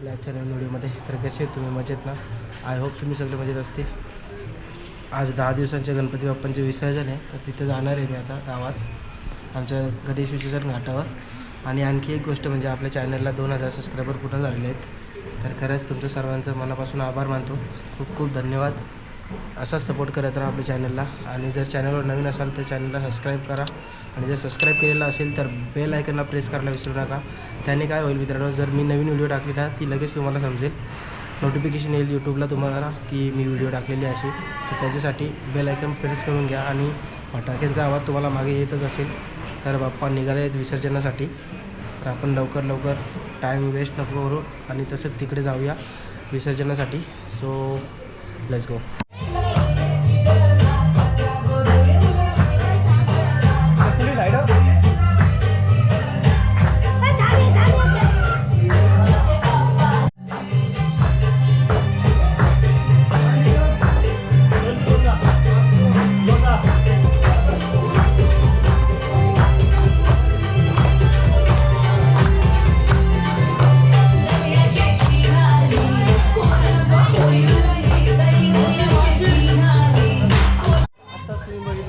आपल्या आजच्या नवीन व्हिडिओमध्ये. तर कसे आहेत तुम्ही? मजेत ना? आय होप तुम्ही सगळे मजेत असतील. आज 10 दिवसांच्या गणपती बाप्पांचे विसर्जन आहे, तर तिथे जाणार आहे मी आता गावात आमच्या गणेश विसर्जन घाटावर. आणि आणखी एक गोष्ट म्हणजे आपल्या चॅनलला 2000 सबस्क्रायबर पूर्ण झालेले आहेत. तर खरंच तुमचं सर्वांचं मनापासून आभार मानतो. खूप खूप धन्यवाद. असाच सपोर्ट करत राहा आपल्या चॅनलला. आणि जर चॅनलवर नवीन असाल तर चॅनलला सबस्क्राईब करा. आणि जर सबस्क्राईब केलेलं असेल तर बेल आयकनला प्रेस करायला विसरू नका. त्याने काय होईल मित्रांनो, जर मी नवीन व्हिडिओ टाकली ना ती लगेच तुम्हाला समजेल, नोटिफिकेशन येईल यूट्यूबला तुम्हाला की मी व्हिडिओ टाकलेली असेल. तर त्याच्यासाठी बेल आयकन प्रेस करून घ्या. आणि फटाक्यांचा आवाज तुम्हाला मागे येतच असेल. तर बाप्पा निघाले आहेत विसर्जनासाठी. तर आपण लवकर टाईम वेस्ट नको करू आणि तसंच तिकडे जाऊया विसर्जनासाठी. So let's go.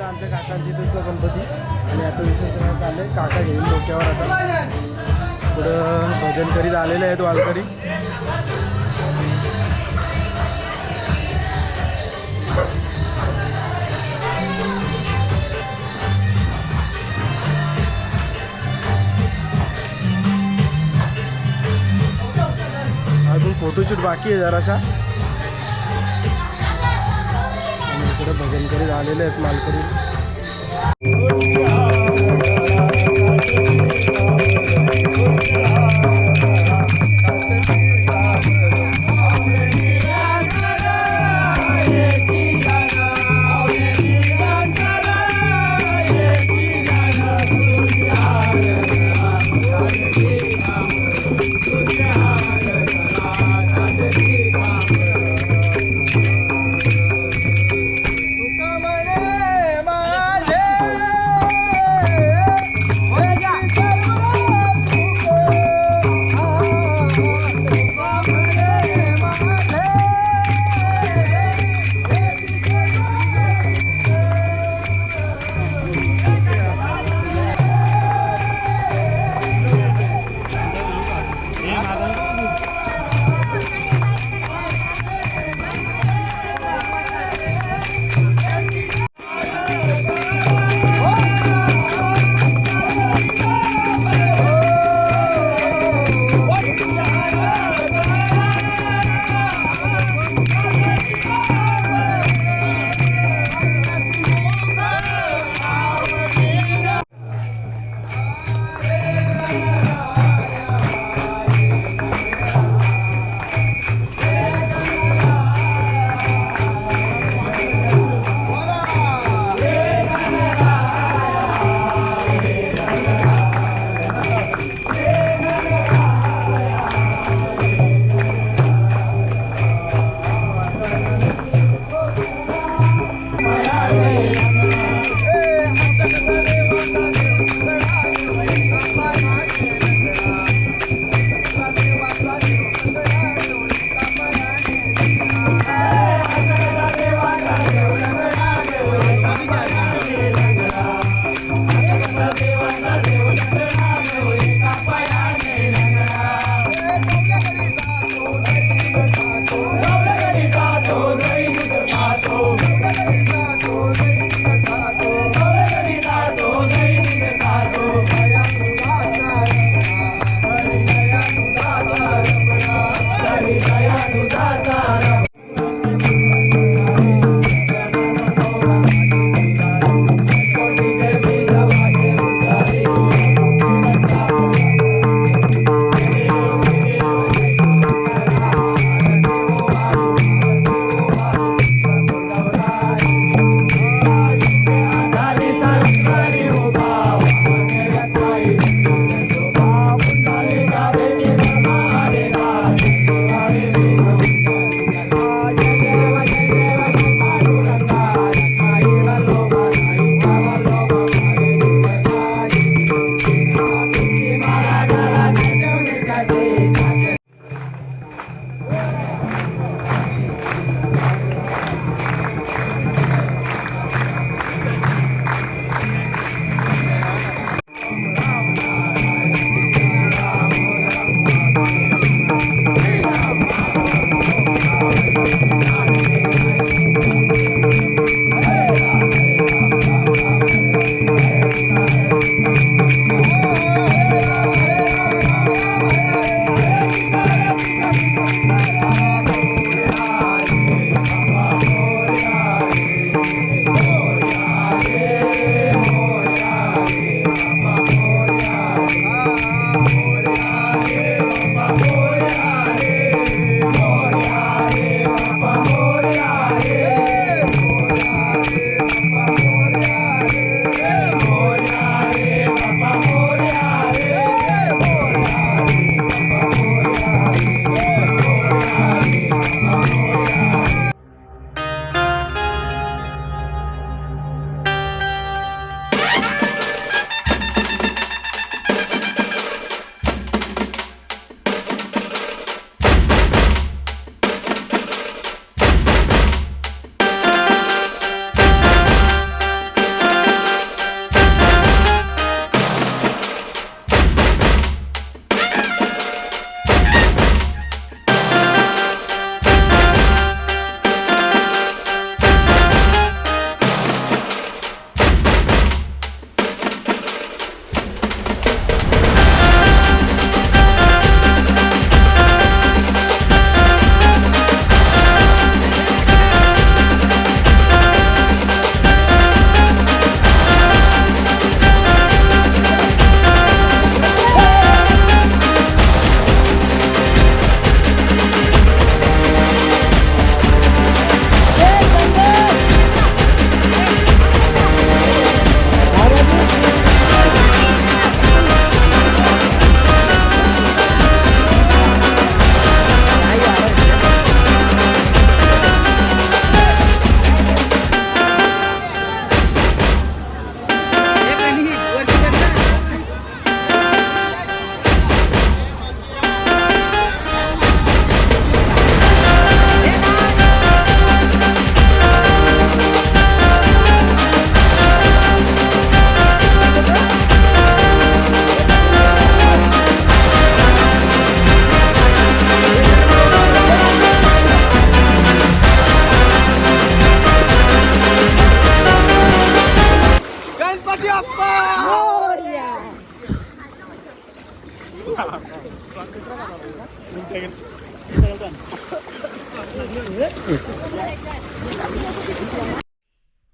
आमच्या काकांची दुसरा गणपती आणि आता विसर्जनात आले. काका घेऊन डोक्यावर आता पुढं भजन करीत आलेले आहेत वारकरी. अजून फोटोशूट बाकी आहे जरासा. इकडे भजन करीत आलेले आहेत मालकरी.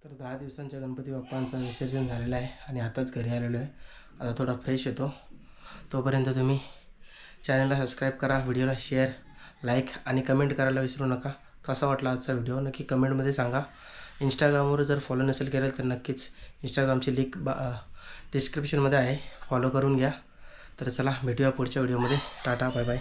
तर 10 दिवसांच्या गणपती बाप्पांचं विसर्जन झालेलं आहे आणि आताच घरी आलेलो आहे. आता थोडा फ्रेश येतो. तोपर्यंत तुम्ही चॅनलला सबस्क्राईब करा, व्हिडिओला शेअर, लाईक आणि कमेंट करायला विसरू नका. कसा वाटला आजचा व्हिडिओ नक्की कमेंटमध्ये सांगा. इंस्टाग्रामवर जर फॉलो नसेल केलं तर नक्कीच इंस्टाग्रामची लिंक डिस्क्रिप्शनमध्ये आहे, फॉलो करून घ्या. तर चला भेटूया पुढच्या व्हिडिओमध्ये. Ta-ta, bye bye.